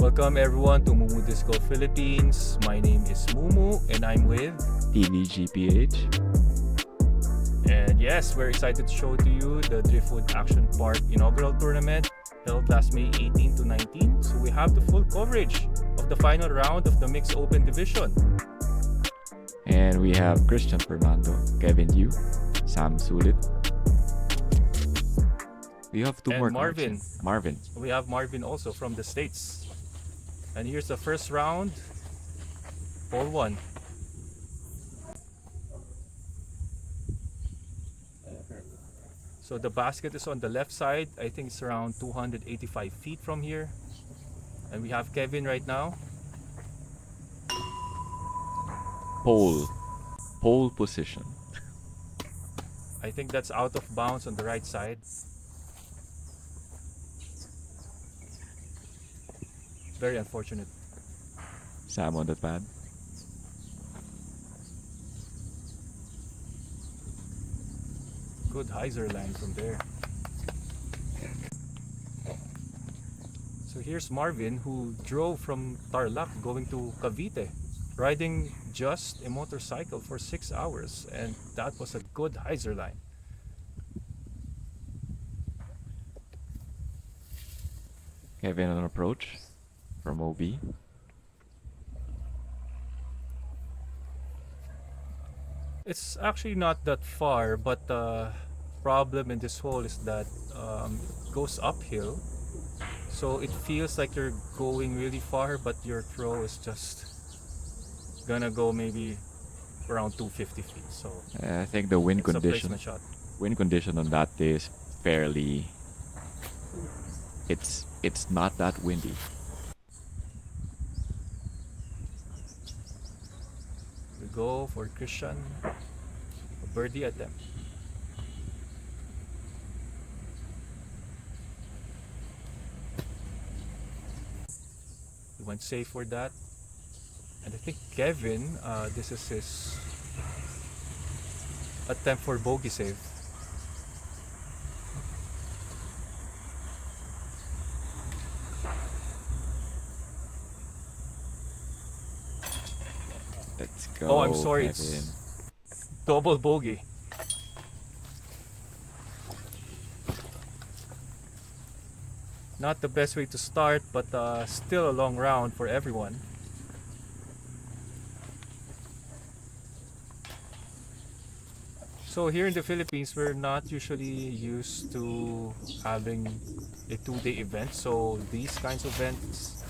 Welcome everyone to Mumu Discgolf Philippines. My name is Mumu and I'm with TDG PH. And yes, we're excited to show to you the Driftwood Action Park Inaugural Tournament held last May 18 to 19. So we have the full coverage of the final round of the Mixed Open Division. And we have Christian Fernando, Khevin Yu, Sam Sulit. We have two And more Marvin. cards. Marvin. We have Marvin also from the States. And here's the first round, hole 1. So the basket is on the left side. I think it's around 285 feet from here. And we have Khevin right now. Pole position. I think that's out of bounds on the right side. Very unfortunate. Sam on the pad. Good hyzer line from there. So here's Marvin, who drove from Tarlac going to Cavite, riding just a motorcycle for 6 hours, and that was a good hyzer line. Khevin on approach from OB. It's actually not that far, but the problem in this hole is that it goes uphill. So it feels like you're going really far, but your throw is just gonna go maybe around 250 feet. So I think the wind it's a condition placement shot. on that day is fairly. It's not that windy. We go for Christian, a birdie attempt. He went safe for that. And I think Khevin, this is his attempt for bogey save. Let's go. Oh, I'm sorry, Khevin. it's double bogey. Not the best way to start, but still a long round for everyone. So here in the Philippines, we're not usually used to having a 2-day event. So these kinds of events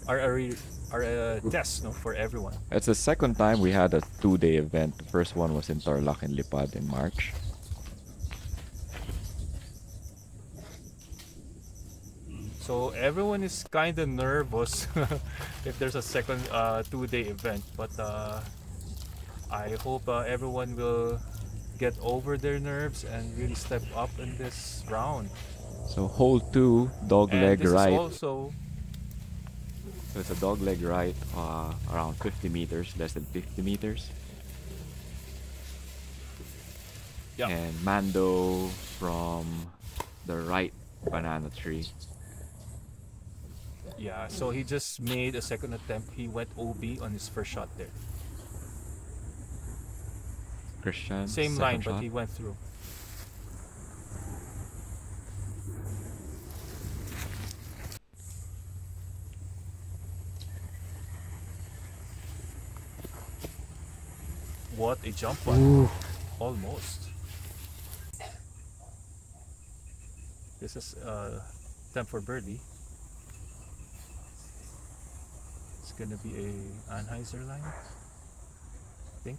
are a test, no, for everyone. It's the second time we had a 2-day event. The first one was in Tarlac and Lipad in March. So everyone is kind of nervous if there's a second 2-day event. But I hope everyone will get over their nerves and really step up in this round. So hole 2, dog And leg this right. is also So it's a dog leg right, around 50 meters, less than 50 meters. yeah. And Mando from the right banana tree. Yeah, so he just made a second attempt. He went OB on his first shot there. Christian, Same second line, shot. but he went through. What a jump putt. Ooh. Almost. This is attempt for birdie. It's gonna be a Anheuser line, I think.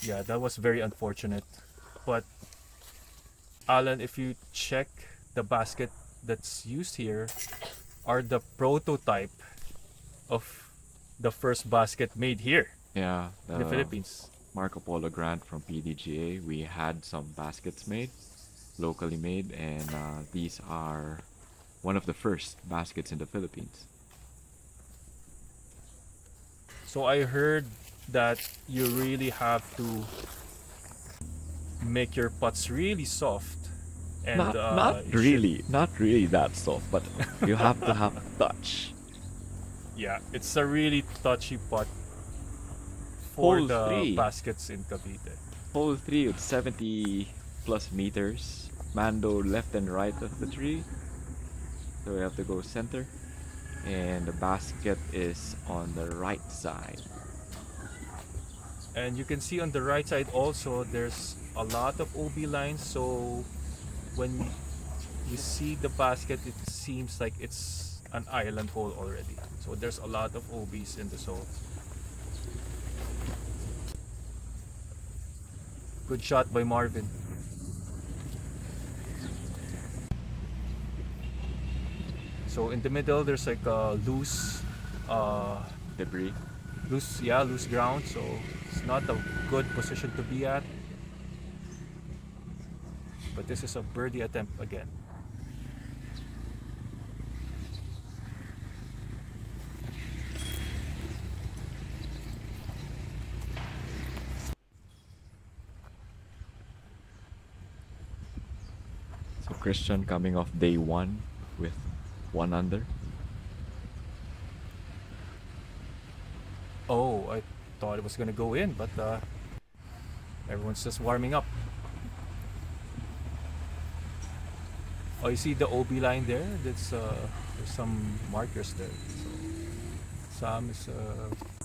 Yeah, that was very unfortunate. But Alan, if you check the basket that's used here, are the prototype of the first basket made here Yeah, in the Philippines. Marco Polo grant from PDGA. We had some baskets made, locally made, and these are one of the first baskets in the Philippines. So I heard that you really have to make your putts really soft and Not it should, really, not really that soft, but you have to have touch. yeah, it's a really touchy putt for Hole the three, baskets in Cavite. hole three with 70 plus meters. Mando left and right of the tree, so we have to go center, and the basket is on the right side. And you can see on the right side also there's a lot of OB lines, so when you see the basket it seems like it's an island hole already. So there's a lot of OBs in this hole. Good shot by Marvin. So in the middle there's like a uh Debris. loose ground, so it's not a good position to be at. But this is a birdie attempt again. So Christian coming off day one with 1 under. Oh, I thought it was gonna go in, but everyone's just warming up. Oh, you see the OB line there? That's there's some markers there. So Sam is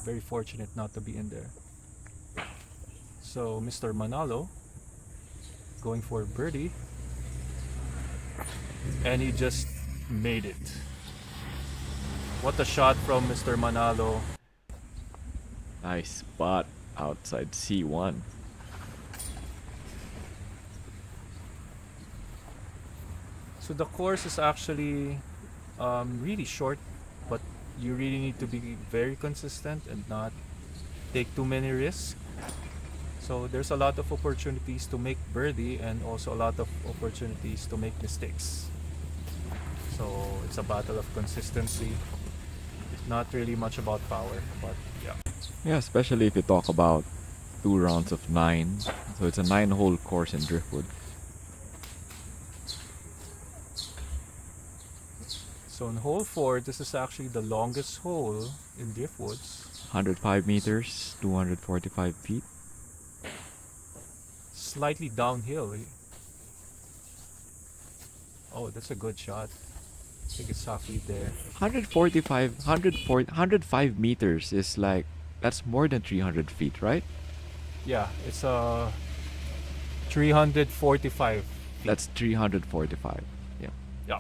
very fortunate not to be in there. So Mr. Manalo going for birdie, and he just made it. What a shot from Mr. Manalo. Nice spot outside C1. So the course is actually really short, but you really need to be very consistent and not take too many risks. So there's a lot of opportunities to make birdie and also a lot of opportunities to make mistakes. So it's a battle of consistency. Not really much about power, but yeah. Yeah, especially if you talk about 2 rounds of 9. So it's a 9-hole course in Driftwood. So in hole 4, this is actually the longest hole in Driftwoods. 105 meters, 245 feet. Slightly downhill. Oh, that's a good shot. I think it's halfway there. 105 meters is like, that's more than 300 feet, right? Yeah, it's 345 feet. That's 345. Yeah. Yeah.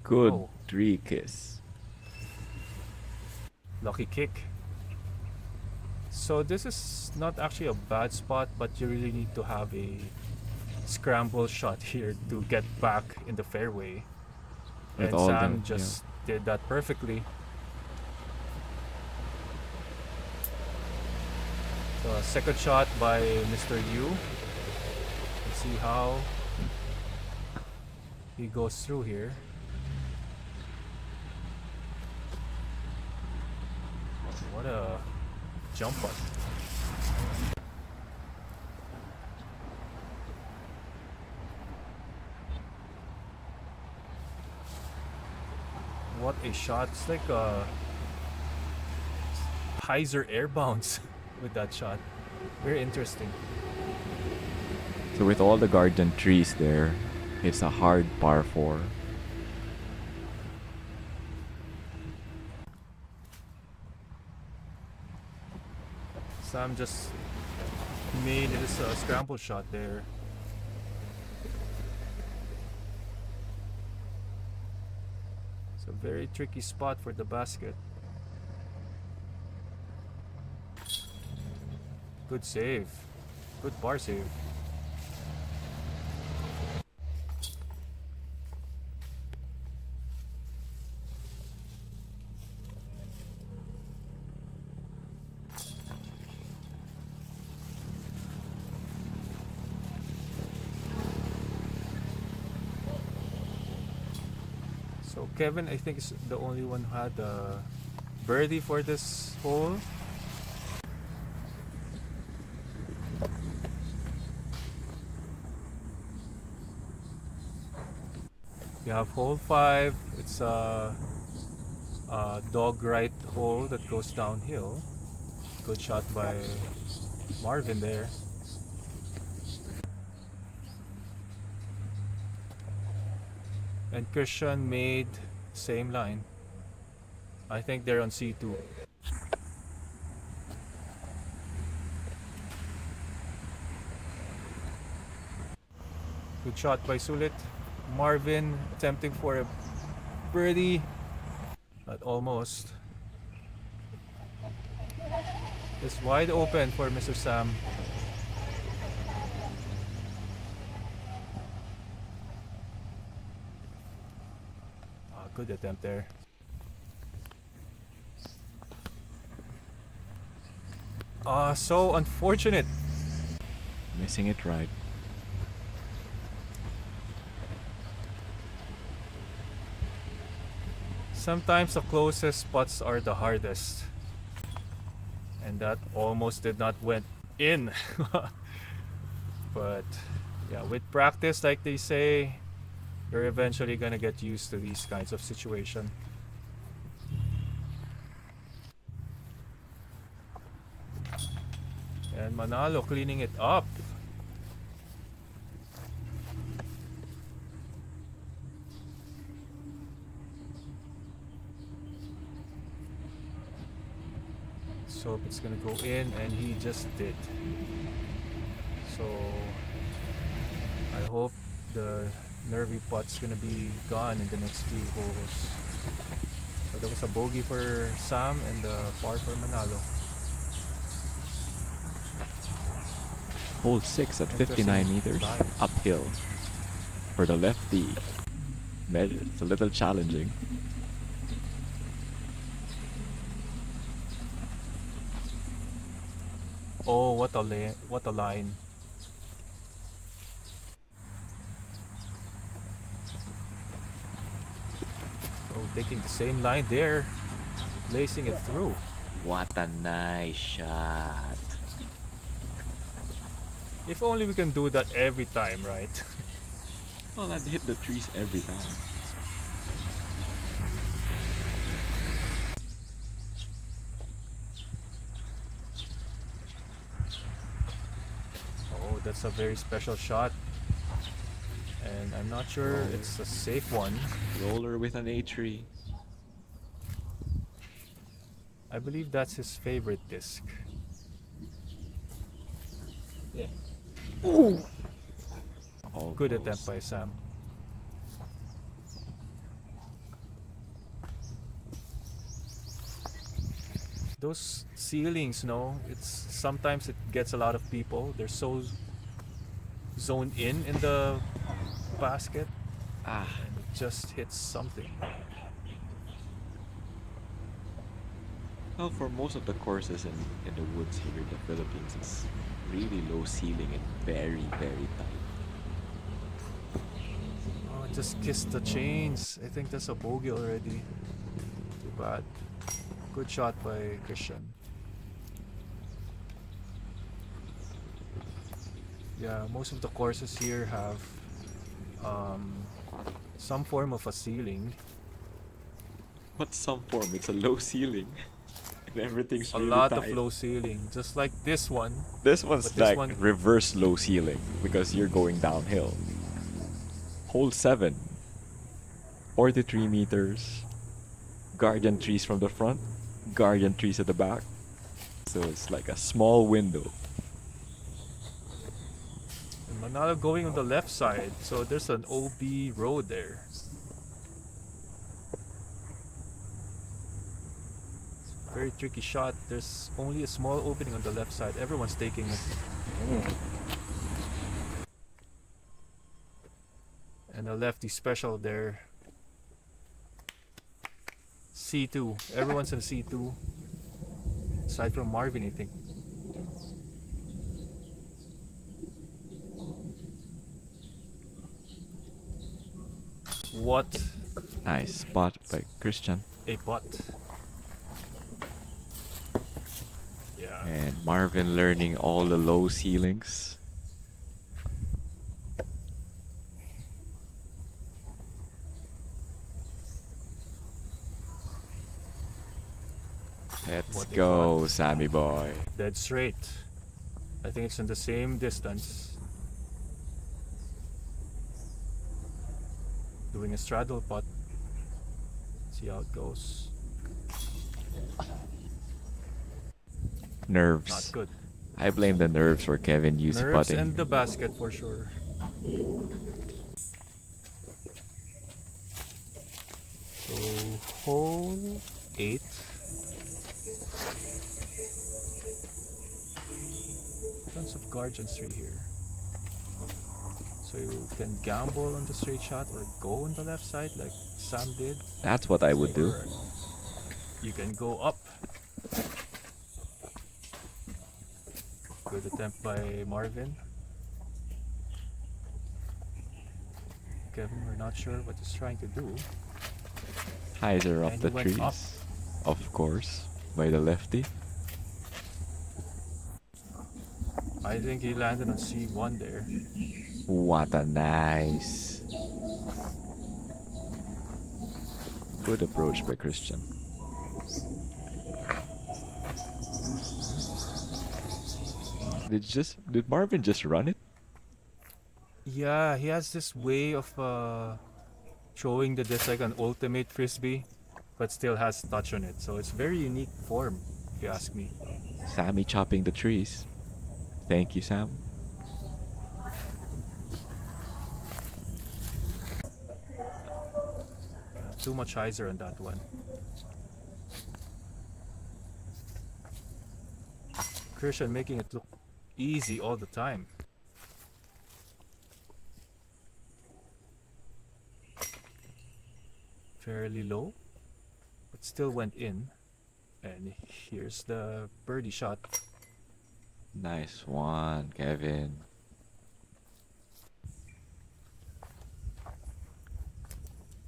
Good Oh, tree kiss. lucky kick. So this is not actually a bad spot, but you really need to have a scramble shot here to get back in the fairway. With And all Sam the, just did that perfectly. So a second shot by Mr. Yu. Let's see how he goes through here. What a jump putt. What a shot. It's like a hyzer air bounce with that shot. Very interesting. So with all the garden trees there, it's a hard par 4. Sam just made his scramble shot there. It's a very tricky spot for the basket. Good save. Good par save. So Khevin, I think, is the only one who had birdie for this hole. We have hole 5. It's a dog right hole that goes downhill. Good shot by Marvin there. And Christian made same line. I think they're on C2. Good shot by Sulit. Marvin attempting for a birdie, but almost. It's wide open for Mr. Sam. Good attempt there. So unfortunate. Missing it right. Sometimes the closest spots are the hardest. And that almost did not went in. But yeah, with practice, like they say, you're eventually gonna get used to these kinds of situations. And Manalo cleaning it up. So it's gonna go in, and he just did. So I hope the nervy putt's gonna be gone in the next few holes. So there was a bogey for Sam and a par for Manalo. Hole 6 at 59 meters uphill for the lefty. It's a little challenging. Oh, what a line. Oh, taking the same line there, lacing it through. What a nice shot. If only we can do that every time, right? Well, I'd hit the trees every time. Oh, that's a very special shot. And I'm not sure it's a safe one. Roller with an A tree. I believe that's his favorite disc. Yeah. Good attempt by Sam. Those ceilings, no, it's sometimes it gets a lot of people. They're so zoned in the basket, and it just hits something. Well, for most of the courses in the woods here in the Philippines, it's really low ceiling and very, very tight. Oh, it just kissed the chains. I think that's a bogey already. Too bad. Good shot by Christian. Yeah, most of the courses here have some form of a ceiling. What's some form? It's a low ceiling. And everything's A really lot tight. of low ceiling, just like this one. This one's But this like one- reverse low ceiling because you're going downhill. Hole 7. 43 meters. Guardian trees from the front. Guardian trees at the back. So it's like a small window. And Manalo going on the left side, so there's an OB road there. Very tricky shot. There's only a small opening on the left side. Everyone's taking it. And a lefty special there. C2. Everyone's in C2. Aside from Marvin, I think. What Nice spot by Christian. a putt. And Marvin learning all the low ceilings. Let's What they go, got? Sammy boy. Dead straight. I think it's in the same distance. Doing a straddle putt. See how it goes. Not Nerves. good. I blame the nerves for Khevin UC Nerves putting. and the basket for sure. So hole 8. Tons of guards on straight here. So you can gamble on the straight shot or go on the left side like Sam did. That's what I would do. Or you can go up. Good attempt by Marvin. Khevin, we're not sure what he's trying to do. Hyzer And up the he went trees. up. Of course. By the lefty. I think he landed on C1 there. What a nice. Good approach by Christian. Did Marvin just run it? Yeah, he has this way of throwing the disc like an ultimate frisbee, but still has touch on it. So it's very unique form, if you ask me. Sammy chopping the trees. Thank you, Sam. Too much hyzer on that one. Christian making it look easy all the time. Fairly low, but still went in. And here's the birdie shot. Nice one, Khevin.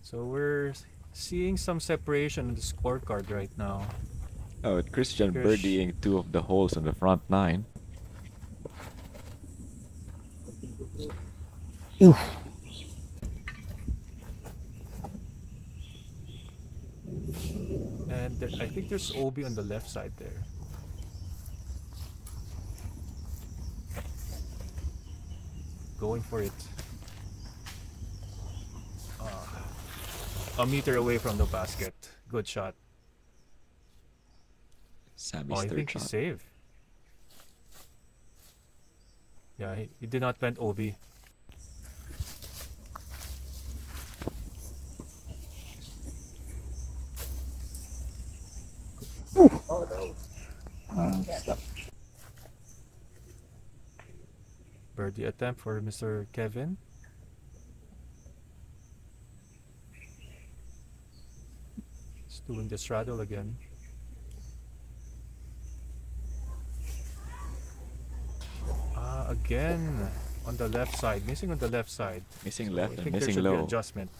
So we're seeing some separation on the scorecard right now. Oh, with Christian Krish. birdieing 2 of the holes on the front 9. And I think there's Obi on the left side there. Going for it. A meter away from the basket. Good shot. Sammy's I third think he shot. saved. Yeah, he did not bend Obi. Birdie attempt for Mr. Khevin. He's doing the straddle again. Again on the left side, missing on the left side. Missing So left I and think there missing should be low. adjustment.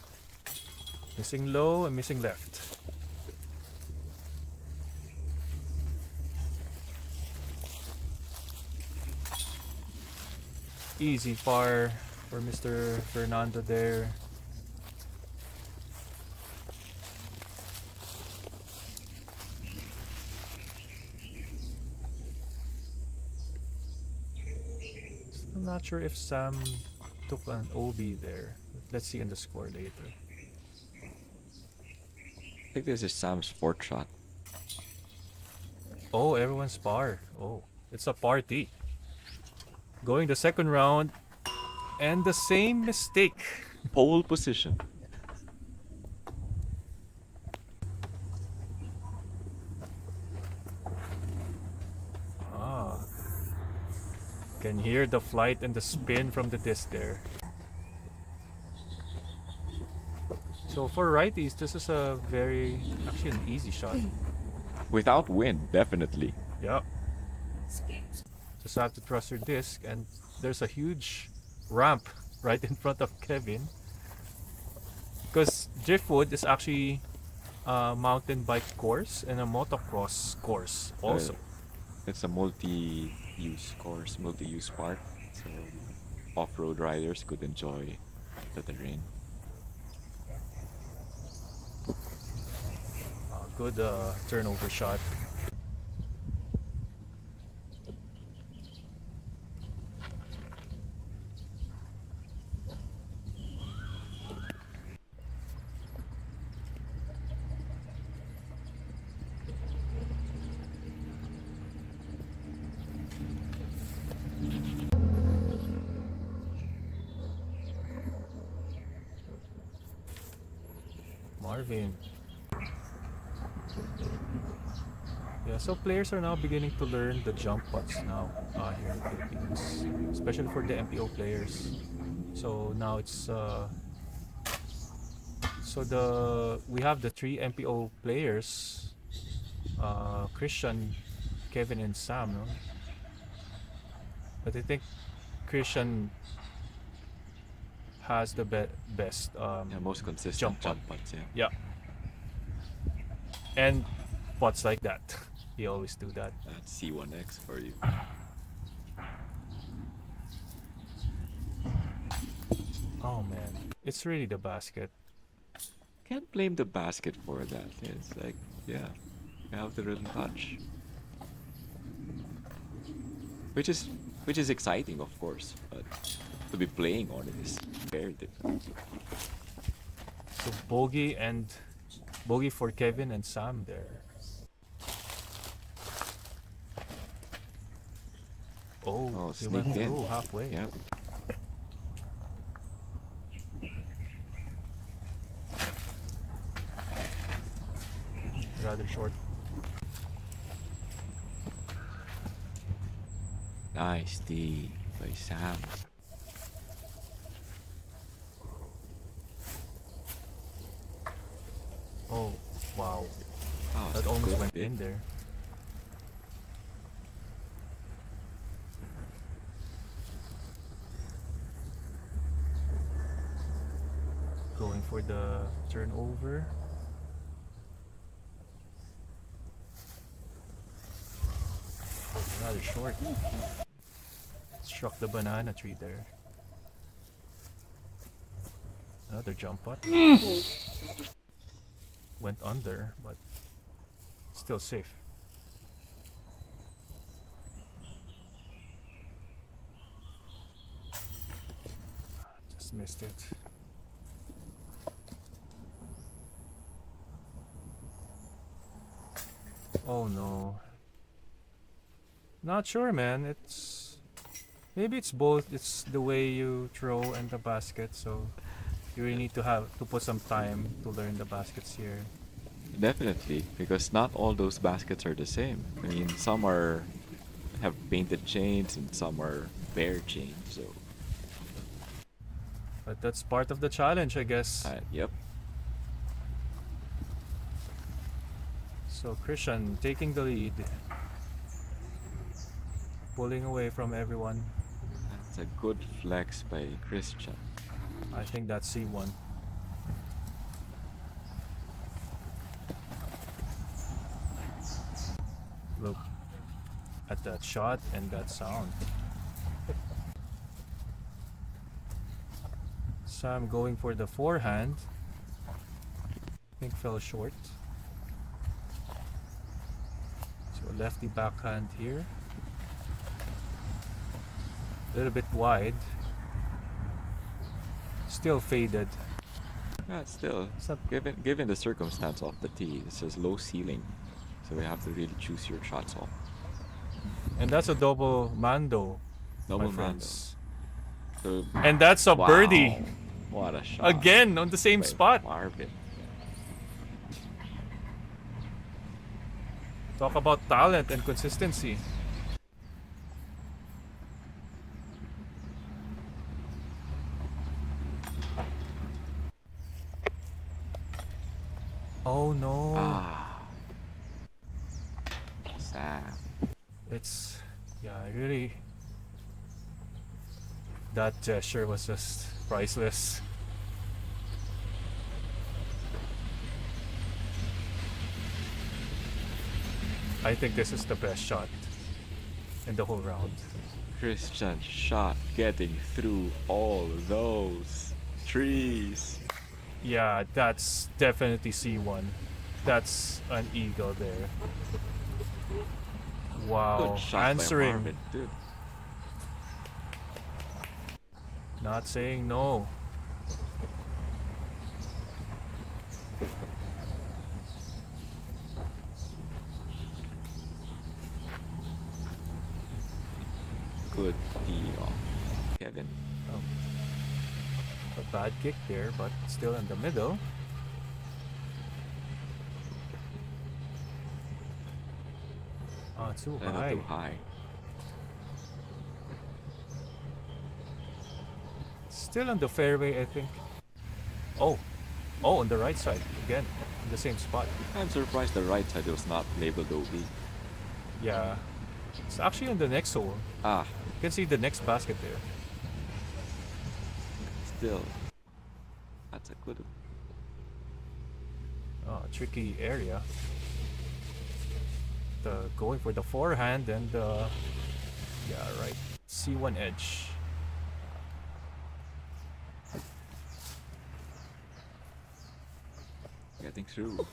Missing low and missing left. Easy par for Mr. Fernando there. I'm not sure if Sam took an OB there. Let's see in the score later. I think this is Sam's 4th shot. Oh, everyone's par. Oh, it's a party. Going the second round and the same mistake. Pole position. Can hear the flight and the spin from the disc there. So for righties, this is actually an easy shot. Without wind, definitely. Yep. Just have to trust your disc, and there's a huge ramp right in front of Khevin. Because Driftwood is actually a mountain bike course and a motocross course also. It's a multi-use course, multi-use park, so off-road riders could enjoy the terrain. Good turnover shot. Marvin. Yeah, so players are now beginning to learn the jump putts now here in the Philippines, especially for the MPO players. So now it's we have the three MPO players, Christian, Kevin, and Sam. No? But I think Christian has the best Yeah, most consistent jump putt. jump putts, yeah. Yeah, and putts like that. He always do that. That's C1X for you. Oh man, it's really the basket. Can't blame the basket for that. It's like, yeah, you have the rhythm touch. Which is exciting, of course, but to be playing on it is very different. So bogey for Kevin and Sam there. Oh, he went sneaked in. through halfway. Yeah. Rather short. Nice D by Sam. Oh, wow. Oh, That it's a almost good went bit. in there. Going for the turnover. Oh, rather short. Struck the banana tree there. Another jump putt. Went under, but still safe. Just missed it. Oh no. Not sure, man. Maybe it's both. It's the way you throw and the basket, so you really need to put some time to learn the baskets here. Definitely, because not all those baskets are the same. I mean, some have painted chains and some are bare chains. So, But that's part of the challenge, I guess. yep. So Christian taking the lead. Pulling away from everyone. That's a good flex by Christian. I think that's C1. Look at that shot and that sound. Sam going for the forehand. I think fell short. So lefty backhand here. A little bit wide. Still faded. Yeah, still, It's not, given the circumstance of the tee, it's just low ceiling, so you have to really choose your shots off. and that's a double mando, Double my friends. So, And that's a birdie. What a shot. Again on the same by spot. Marvin. Talk about talent and consistency. Oh no. Sam. It's, yeah, really, that gesture was just priceless. I think this is the best shot in the whole round. Christian shot getting through all those trees. Yeah, that's definitely C1. That's an eagle there. Good Wow, shot by answering, Marvin, dude. not saying no. Good tee off, Khevin. Oh, a bad kick there, but still in the middle. Ah, too Little high. too high. Still on the fairway, I think. Oh, oh, on the right side again, in the same spot. I'm surprised the right side was not labeled OB. Yeah, it's actually on the next hole. Ah, You can see the next basket there. still. That's a good. Tricky area. Going for the forehand and yeah, right. C1 edge. Getting through.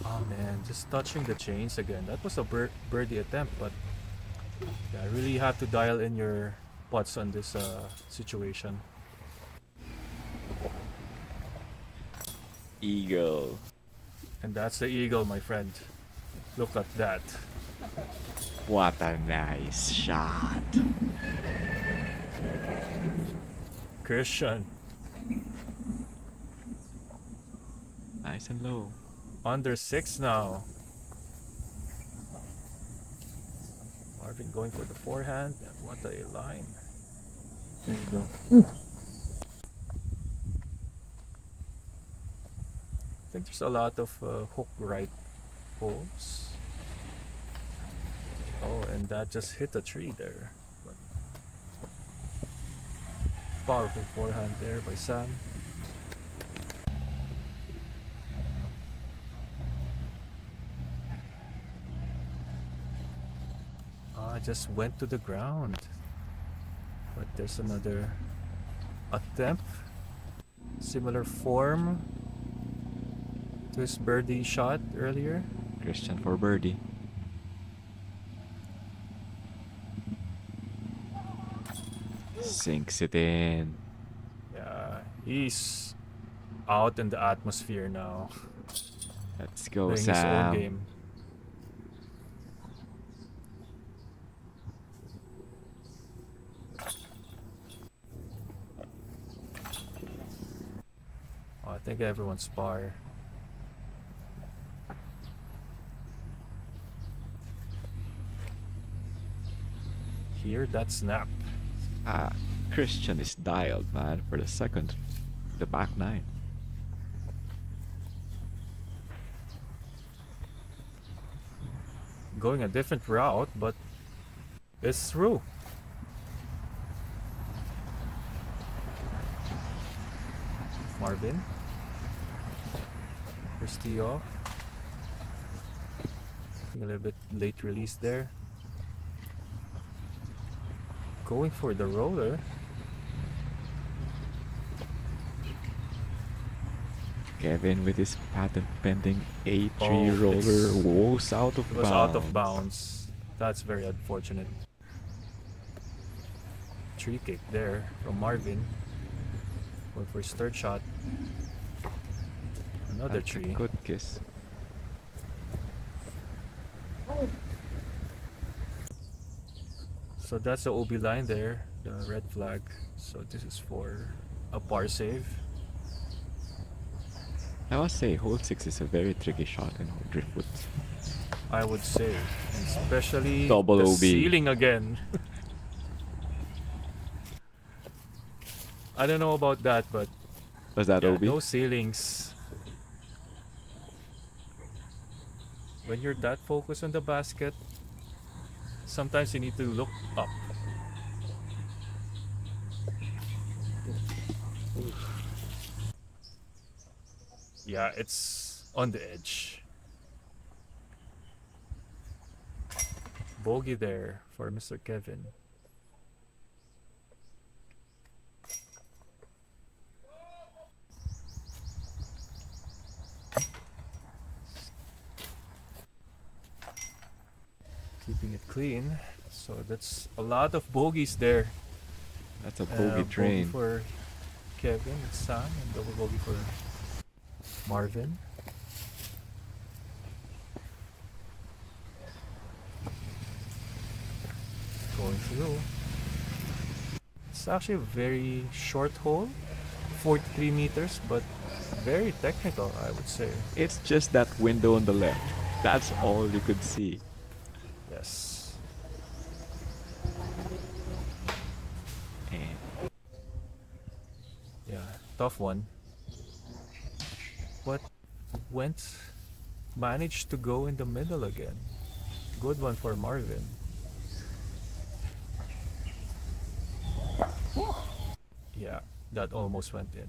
Oh man, just touching the chains again. That was a birdie attempt, but yeah, I really have to dial in your putts on this situation. Eagle. And that's the eagle, my friend. Look at that. What a nice shot. Christian, Nice and low. under 6 now. Marvin going for the forehand. What a line. There you go. I think there's a lot of hook right holes. Oh, and that just hit a tree there. But powerful forehand there by Sam. Just went to the ground. But there's another attempt. Similar form to his birdie shot earlier. Christian for birdie. Sinks it in. Yeah, he's out in the atmosphere now. Let's go, Playing his own Sam. game. Oh, I think everyone's par. Here, that snap. Christian is dialed, man, for the back nine. Going a different route, but it's through. Marvin. First tee off. A little bit late release there. Going for the roller. Khevin with his patent pending A3 Oh, roller this- was out of It was bounds. out of bounds. That's very unfortunate. Tree kick there from Marvin. Going for his third shot. Another That's a tree. good kiss. So that's the OB line there, the red flag. So this is for a par save. I must say, hole 6 is a very tricky shot in Driftwood. I would say, and especially Double the OB. ceiling again. I don't know about that, but Was that yeah, OB? those ceilings. when you're that focused on the basket, sometimes you need to look up. Yeah, it's on the edge. Bogey there for Mr. Khevin. Keeping it clean. So that's a lot of bogeys there. That's a bogey Bogey train. for Khevin and Sam, and double bogey for Marvin. Going through. It's actually a very short hole, 43 meters, but very technical, I would say. It's just that window on the left. That's all you could see. Yes. And Yeah, tough one. But managed to go in the middle again. Good one for Marvin. Yeah, that almost went in.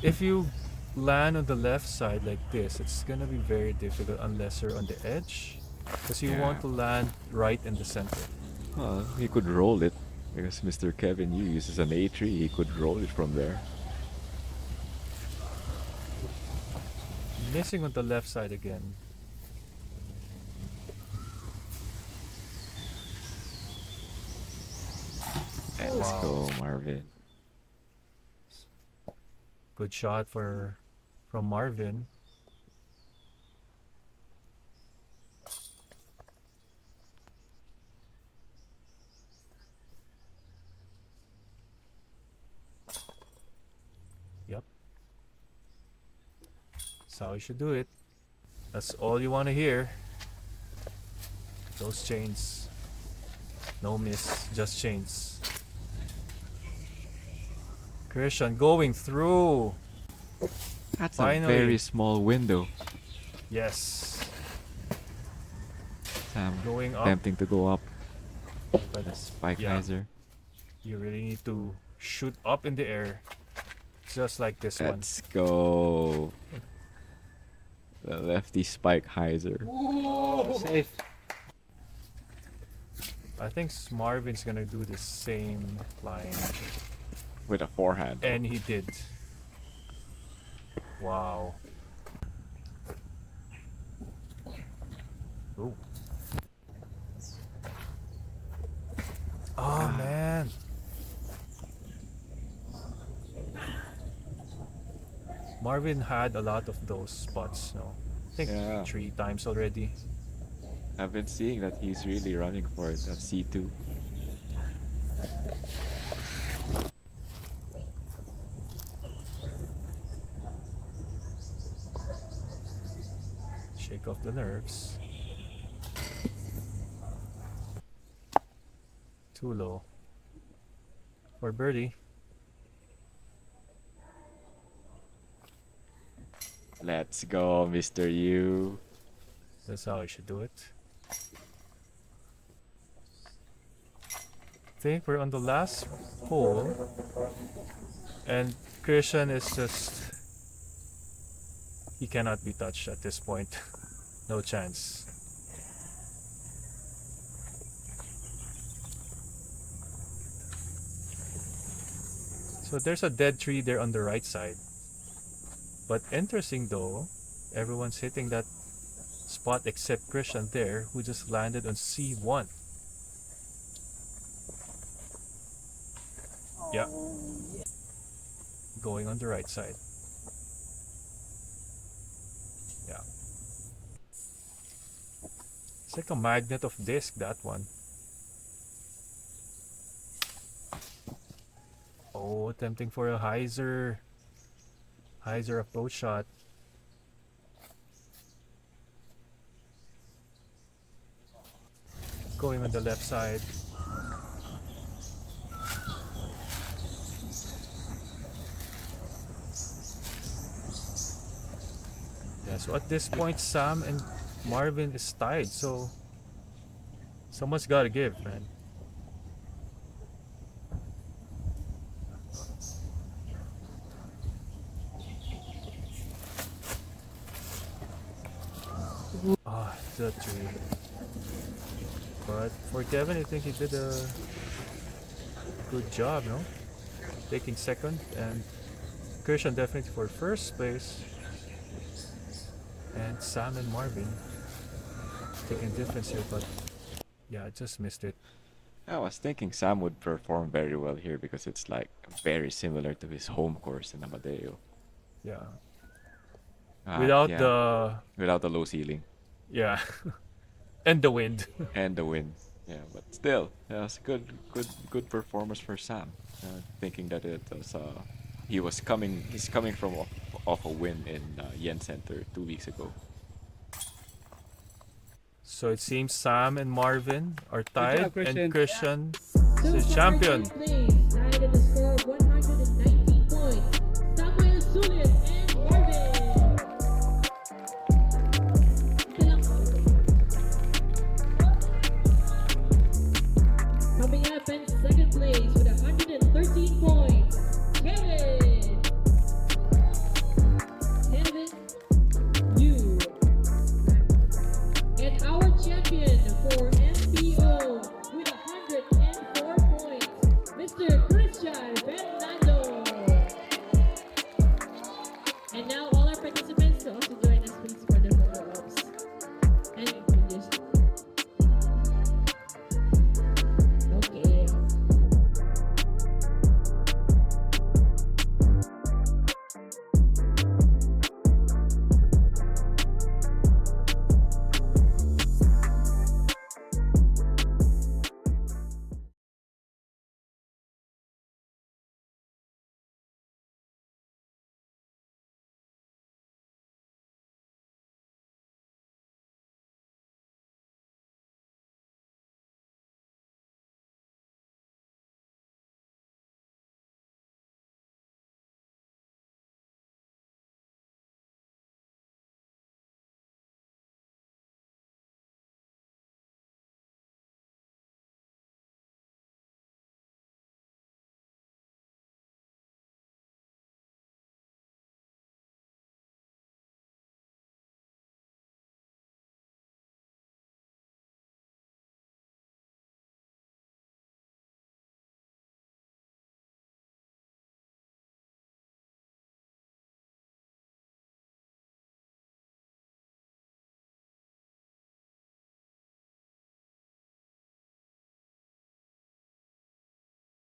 If you land on the left side like this, it's gonna be very difficult unless you're on the edge, because you want Yeah. to land right in the center. well, he could roll it because Mr. Khevin Yu uses an A3. He could roll it from there. Missing on the left side again. And let's Wow. go, Marvin. Good shot from Marvin. Yep. That's how you should do it. That's all you want to hear. Those chains. No miss, just chains. Christian going through. That's Finally. a very small window. Yes. Sam Going up. attempting to go up. But The spike yeah, hyzer. you really need to shoot up in the air. Just like this one. Let's go. The lefty spike hyzer. Safe. I think Marvin's gonna do the same line. With a forehand. And he did. Wow. Ooh. Oh man. Marvin had a lot of those spots, no? I think Yeah. 3 times already. I've been seeing that he's really running for it at C2. Shake off the nerves. Too low. For birdie. Let's go, Mr. Yu. That's how I should do it. I think we're on the last hole. And Christian is just... He cannot be touched at this point. No chance. So there's a dead tree there on the right side. But interesting though, everyone's hitting that spot except Christian there, who just landed on C1. Yeah. Going on the right side. Yeah. It's like a magnet of disc, that one. Oh, attempting for a hyzer. Hyzer approach shot. Going on the left side. Yeah, so at this point, Sam and Marvin is tied. So someone's got to give, man. Ah, the tree. But for Khevin, I think he did a good job, no? Taking second, and Christian definitely for first place. And Sam and Marvin taking difference here, but yeah, I just missed it. I was thinking Sam would perform very well here because it's like very similar to his home course in Amadeo. Yeah. Yeah, Without the low ceiling yeah, and the wind. and the wind. Yeah, but still, yeah, it's a good performance for Sam. Thinking that it was he's coming from off a win in Yen Center 2 weeks ago. So it seems Sam and Marvin are tied, job, and Christian So is far, champion. third place, tied at a score of 119 points. Samuel Sulit and Marvin. Coming up in second place with 113 points, Khevin. Khevin, you. And our champion for MPO with 104 points, Mr. Christian.